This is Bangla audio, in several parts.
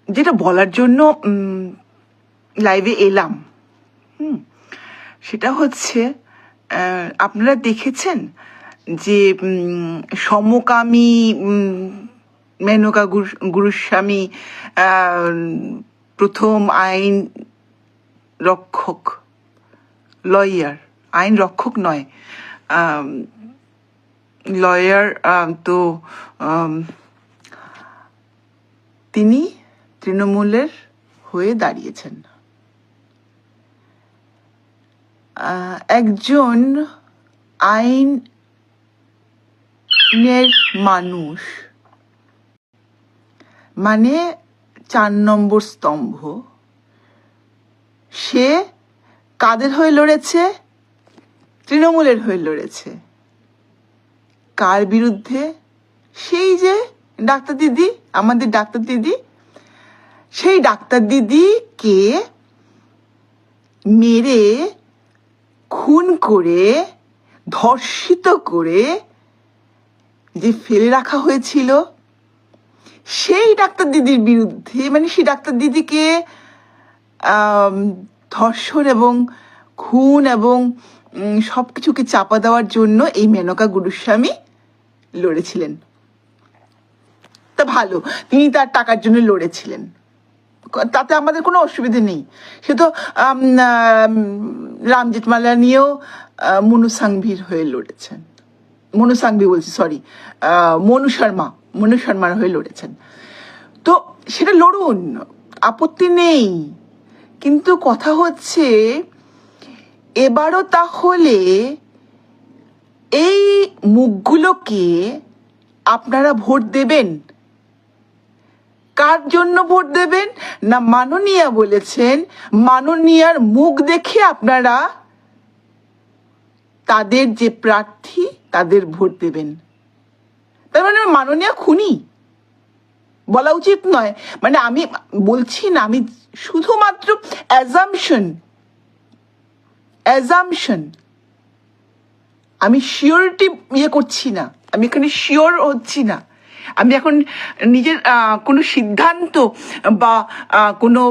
যেটা বলার জন্য লাইভে এলাম সেটা হচ্ছে আপনারা দেখেছেন যে সমকামী মেনকা গুরুস্বামী প্রথম আইন রক্ষক লয়ার, আইন রক্ষক নয়, লয়ার, তো তিনি তৃণমূলের হয়ে দাঁড়িয়েছেন। একজন আইনের মানুষ, মানে 4 নম্বর স্তম্ভ, সে কাদের হয়ে লড়েছে? তৃণমূলের হয়ে লড়েছে। কার বিরুদ্ধে? সেই যে ডাক্তার দিদি, আমাদের ডাক্তার দিদি, সেই ডাক্তার দিদিকে মেরে খুন করে ধর্ষিত করে যে ফেলে রাখা হয়েছিল, সেই ডাক্তার দিদির বিরুদ্ধে, মানে সেই ডাক্তার দিদিকে ধর্ষণ এবং খুন এবং সবকিছুকে চাপা দেওয়ার জন্য এই মেনকা গুরুস্বামী লড়েছিলেন। তা ভালো, তিনি তার টাকার জন্য লড়েছিলেন, তাতে আমাদের কোনো অসুবিধে নেই। সে তো রাম জেঠমালা নিয়েও মনু সাংভির হয়ে লড়েছেন, মনু শর্মার হয়ে লড়েছেন। তো সেটা লড়ুন, আপত্তি নেই, কিন্তু কথা হচ্ছে এবারও তাহলে এই মুখগুলোকে আপনারা ভোট দেবেন। কার জন্য ভোট দেবেন? না, মাননীয়া বলেছেন মাননীয়ার মুখ দেখে আপনারা তাদের যে প্রার্থী তাদের ভোট দেবেন। তার মানে মাননীয়া খুনি বলা উচিত নয়। মানে আমি বলছি না, আমি শুধুমাত্র অ্যাজাম্পশন, আমি শিওরিটি করছি না, আমি এখানে শিওর হচ্ছি না, আমি এখন নিজের কোনো সিদ্ধান্ত বা কোনো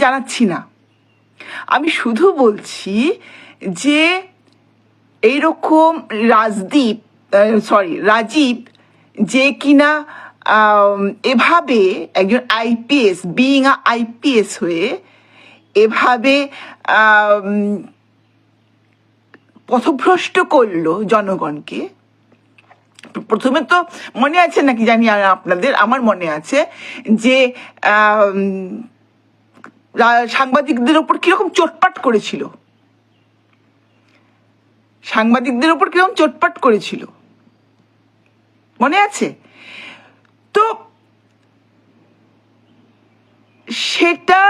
জানাচ্ছি না। আমি শুধু বলছি যে এইরকম রাজীব যে কিনা এভাবে একজন আইপিএস হয়ে এভাবে পথভ্রষ্ট করলো জনগণকে। প্রথমে তো মনে আছে নাকি জানি আর আপনাদের, আমার মনে আছে যে সাংবাদিকদের ওপর কিরকম চোটপাট করেছিল, মনে আছে? তো সেটা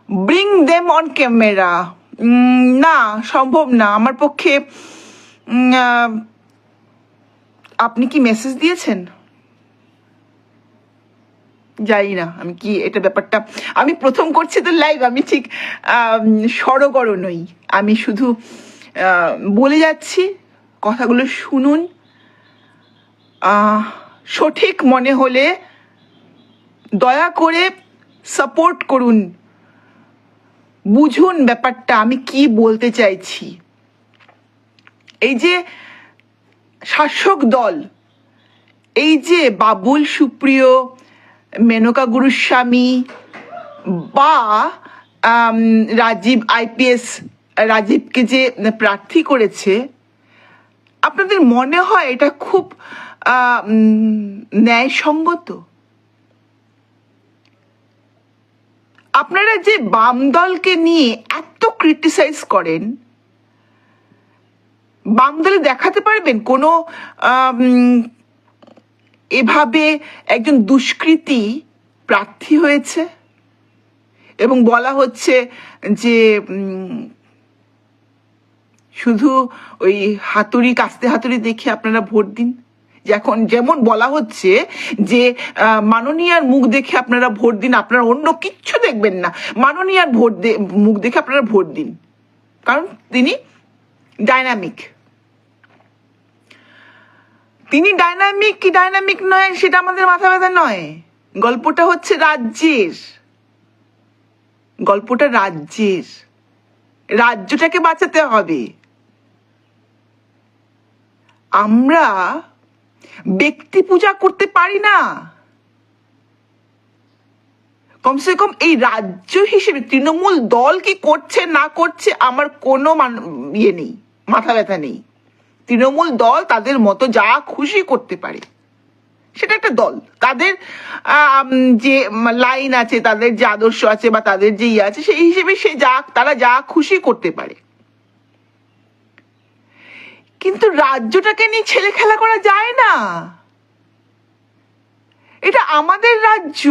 ব্রিং দেম অন ক্যামেরা না, সম্ভব না আমার পক্ষে। আপনি কি মেসেজ দিয়েছেন? জানি না আমি কি এটা ব্যাপারটা, আমি প্রথম করছি তো লাইভ, আমি ঠিক সড়গড় নই, আমি শুধু বলে যাচ্ছি, কথাগুলো শুনুন, সঠিক মনে হলে দয়া করে সাপোর্ট করুন, বুঝুন ব্যাপারটা আমি কি বলতে চাইছি। এই যে শাসক দল, এই যে বাবুল সুপ্রিয়, মেনকা গুরুস্বামী বা রাজীবকে যে প্রার্থী করেছে, আপনাদের মনে হয় এটা খুব ন্যায়সঙ্গত? আপনারা যে বাম দলকে নিয়ে এত ক্রিটিসাইজ করেন, বাম দলে দেখাতে পারবেন কোনো এভাবে একজন দুষ্কৃতী প্রার্থী হয়েছে এবং বলা হচ্ছে যে শুধু ওই কাস্তে হাতুড়ি দেখে আপনারা ভোট দিন? যেমন বলা হচ্ছে যে মাননীয়ার মুখ দেখে আপনারা ভোট দিন, আপনারা অন্য কিচ্ছু দেখবেন না, মাননীয়ার মুখ দেখে আপনারা ভোট দিন, কারণ তিনি ডাইনামিক, তিনি ডাইনামিক কি ডাইনামিক নয় সেটা আমাদের মাথা ব্যথা নয়। গল্পটা হচ্ছে রাজ্যের, গল্পটা রাজ্যের, রাজ্যটাকে বাঁচাতে হবে। আমরা ব্যক্তি পূজা করতে পারি না। কমসে কম এই রাজ্য হিসেবে তৃণমূল দল কি করছে না করছে আমার কোনো ইয়ে নেই, মাথা ব্যথা নেই। তৃণমূল দল তাদের মতো যা খুশি করতে পারে, সেটা একটা দল, তাদের যে লাইন আছে, তাদের যে আদর্শ আছে বা তাদের যে ইয়ে আছে, সেই হিসেবে তারা যা খুশি করতে পারে। কিন্তু রাজ্যটাকে নিয়ে ছেলে খেলা করা যায় না। এটা আমাদের রাজ্য।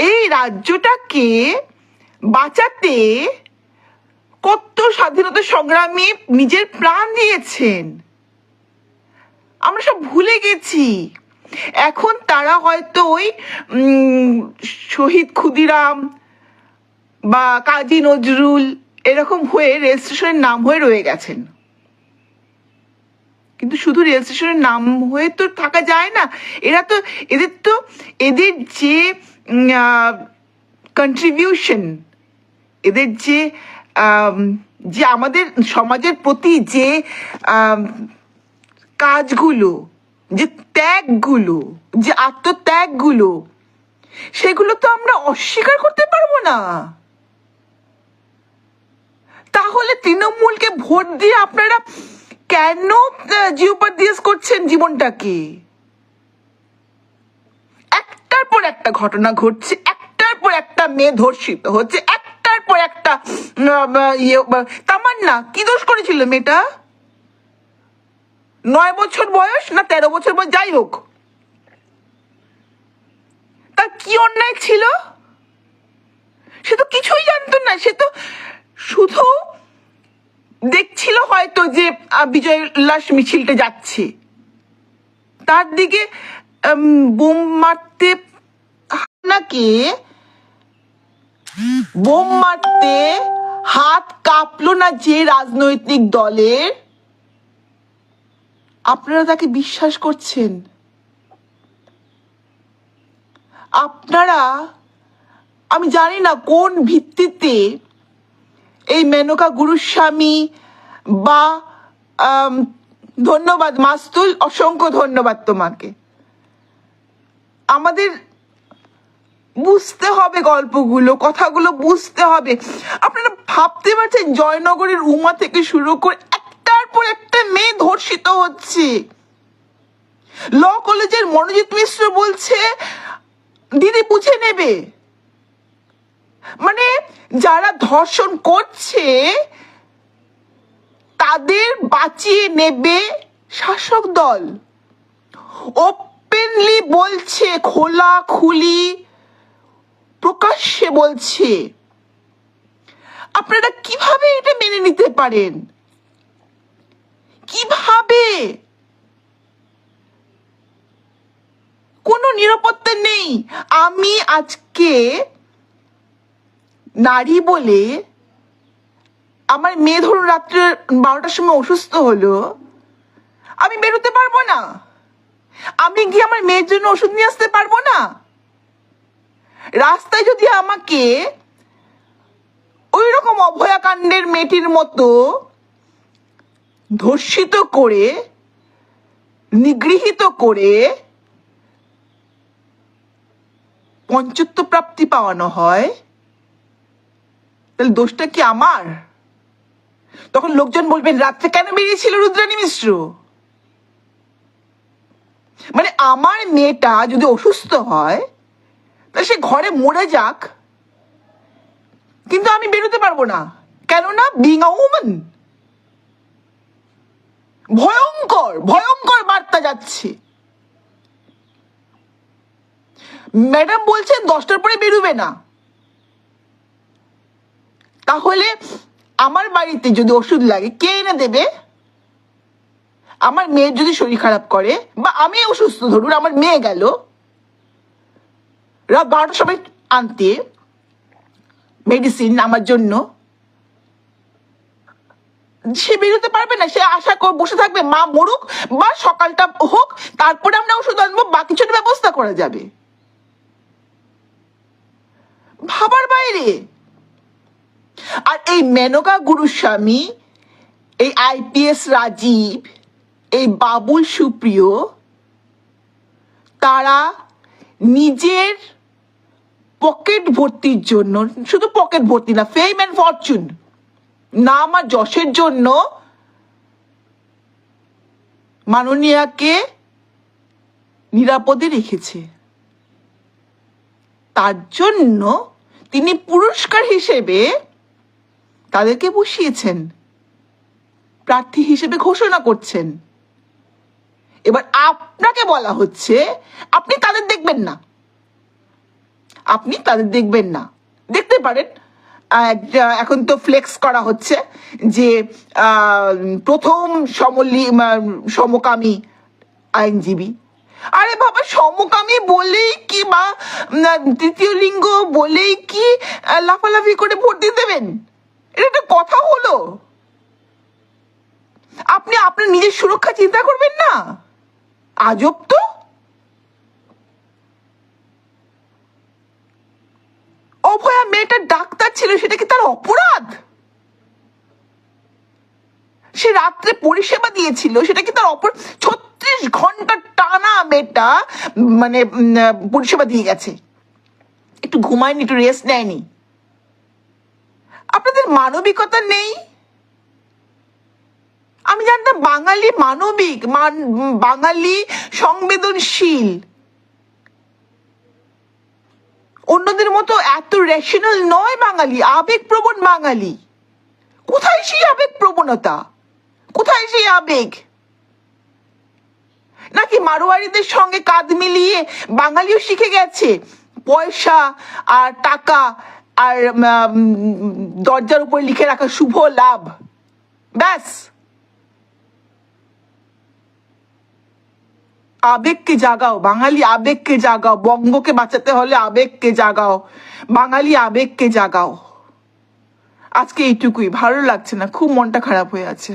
এই রাজ্যটাকে বাঁচাতে কত স্বাধীনতা সংগ্রামী নিজের প্রাণ দিয়েছেন, আমরা সব ভুলে গেছি। এখন তারা হয়তো ওই শহীদ ক্ষুদিরাম বা কাজী নজরুল এরকম হয়ে রেল স্টেশনের নাম হয়ে রয়ে গেছেন। কিন্তু শুধু রেল স্টেশনের নাম হয়ে তো থাকা যায় না। এদের যে কন্ট্রিবিউশন, এদের যে আমাদের সমাজের প্রতি যে কাজগুলো, যে ত্যাগগুলো, যে আত্মত্যাগগুলো, সেগুলো তো আমরা অস্বীকার করতে পারবো না। তাহলে তৃণমূলকে ভোট দিয়ে আপনারা কেন জিওপারদিয়াস করছেন জীবনটাকে? একটার পর একটা ঘটনা ঘটছে, একটার পর একটা মেয়ে ধর্ষিত হচ্ছে, একটার পর একটা তামান্না কি দোষ করেছিল মেয়েটা? 9 বছর বয়স না 13 বছর বয়স, যাই হোক, তার কি অন্যায় ছিল? সে তো কিছুই জানতো না। সে তো শুধু দেখছিল হয়তো যে বিজয় উল্লাস মিছিলটা যাচ্ছে, তার দিকে বোম মারতে বোম মারতে হাত কাঁপলো না যে রাজনৈতিক দলের, আপনারা তাকে বিশ্বাস করছেন? আপনারা, আমি জানি না কোন ভিত্তিতে এই মেনকা গুরুস্বামী বা ধন্যবাদ মাস্তুল, অসংখ্য ধন্যবাদ তোমাকে। আমাদের বুঝতে হবে গল্পগুলো, কথাগুলো বুঝতে হবে। আপনারা ভাবতে পারছেন জয়নগরের উমা থেকে শুরু করে একটার পর একটা মেয়ে ধর্ষিত হচ্ছে। ল কলেজের মনোজিৎ মিশ্র বলছে দিদি বুঝে নেবে। মানে যারা ধর্ষণ করছে তাদের বাঁচিয়ে নেবে শাসক দল। ওপেনলি বলছে, খোলাখুলি প্রকাশ্যে বলছে। আপনারা কিভাবে এটা মেনে নিতে পারেন? কিভাবে? কোনো নিরাপত্তা নেই। আমি আজকে নারী বলে, আমার মেয়ে ধরুন রাত্রে 12টার সময় অসুস্থ হলো, আমি বেরোতে পারবো না? আমি গিয়ে আমার মেয়ের জন্য ওষুধ নিয়ে আসতে পারবো না? রাস্তায় যদি আমাকে ওই রকম অভয়াকাণ্ডের মেয়েটির মতো ধর্ষিত করে, নিগৃহীত করে পঞ্চত্ব প্রাপ্তি পাওয়ানো হয়, তাহলে দোষটা কি আমার? তখন লোকজন বলবেন রাত্রে কেন বেরিয়েছিল রুদ্রাণী মিশ্র? মানে আমার মেয়েটা যদি অসুস্থ হয় তাহলে সে ঘরে মরে যাক, কিন্তু আমি বেরোতে পারবো না। কেননা বিং আ উম্যান। ভয়ঙ্কর ভয়ঙ্কর বার্তা যাচ্ছে। ম্যাডাম বলছেন 10টার পরে বেরোবে না। তাহলে আমার বাড়িতে যদি ওষুধ লাগে কে এনে দেবে? আমার মেয়ের যদি শরীর খারাপ করে বা আমি অসুস্থ, ধরুন আমার মেয়ে গেল রাত 12টার সময় আনতে মেডিসিন আমার জন্য, সে বেরোতে পারবে না, সে আশা করে বসে থাকবে মা মরুক বা সকালটা হোক, তারপরে আমরা ওষুধ আনবো, বাকি ছোট ব্যবস্থা করা যাবে। ভাবার বাইরে। আর এই মেনকা গুরুস্বামী, এই আইপিএস রাজীব, এই বাবুল সুপ্রিয়, তারা নিজের পকেট ভর্তির জন্য, শুধু পকেট ভর্তি না, ফেম অ্যান্ড ফরচুন, নাম আর যশের জন্য মাননীয়াকে নিরাপদে রেখেছে। তার জন্য তিনি পুরস্কার হিসেবে তাদেরকে বসিয়েছেন, প্রার্থী হিসেবে ঘোষণা করছেন। এবার আপনাকে বলা হচ্ছে আপনি তাদের দেখবেন না, আপনি তাদের দেখবেন না। দেখতে পারেন এখন তো ফ্লেক্স করা হচ্ছে যে প্রথম সমকামী আইনজীবী। আরে বাবা, সমকামী বলেই কি বা তৃতীয় লিঙ্গ বলেই কি লাফালাফি করে ভোট দিয়ে দেবেন? এটা একটা কথা হলো? আপনি আপনার নিজের সুরক্ষা চিন্তা করবেন না? আজব তো। অভয়া মেয়েটা ডাক্তার ছিল, সেটা কি তার অপরাধ? সে রাত্রে পরিষেবা দিয়েছিল, সেটা কি তার অপরাধ? 36 ঘন্টা টানা মেয়েটা মানে পরিষেবা দিয়ে গেছে, একটু ঘুমায়নি, একটু রেস্ট নেয়নি। আপনাদের মানবিকতা নেই। আমি জানতাম বাঙালি মানবিক, বাঙালি সংবেদনশীল, অন্যদের মতো এত রেশনাল নয় বাঙালি, আবেগপ্রবণ বাঙালি। কোথায় সেই আবেগ প্রবণতা? কোথায় সেই আবেগ? নাকি মারোয়ারিদের সঙ্গে কাঁধ মিলিয়ে বাঙালিও শিখে গেছে পয়সা আর টাকা আর দরজার উপর লিখে রাখা শুভ লাভ, ব্যাস। আবেগকে জাগাও বাঙালি, আবেগকে জাগাও। বঙ্গকে বাঁচাতে হলে আবেগকে জাগাও বাঙালি, আবেগকে জাগাও। আজকে এইটুকুই, ভালো লাগছে না, খুব মনটা খারাপ হয়ে আছে।